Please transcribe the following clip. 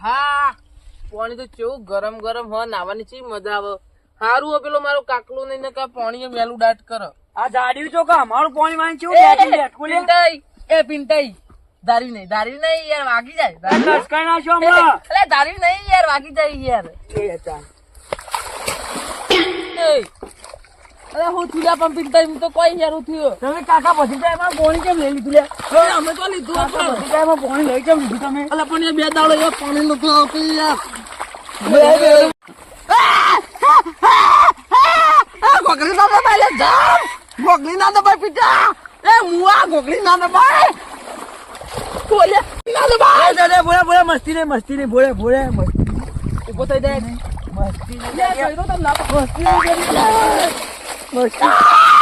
આહા પાણી તો કેવું ગરમ ગરમ હોય નાવાની ચી મજા આવે હારું પેલો મારો કાકલો નહીં ને કા પાણી મેલું દાટ કરે આ જાડ્યું તો કે અમારું પાણી વાંચ પિંટાઈ પિંટાઈ દારી નહીં યાર વાગી જાય લસકાઈ નાખ્યો હમણાં એટલે દારી નહીં યાર વાગી જાય યાર અરે હું થયું પણ પિંટાઈ હું તો કોઈ યાર હું થયું તમે કાકા પછી એમાં પાણી કેમ લઈ લીધું લે અમે તો લીધું એમાં પાણી લઈ કેમ લીધું તમે અલા પણ એ બે દાડો યાર પાણી નતું આવતું યાર ગોગલી ના દબાઈ લે જામ ગોગલી ના દબાઈ પીટા એ મુઆ ગોગલી ના દબાઈ બોલે ના દબાઈ દે બોલે મસ્તી નહીં બોલે મસ્તી ઉભો થઈ જાય મસ્તી લે તો ના મસ્તી મસ્તી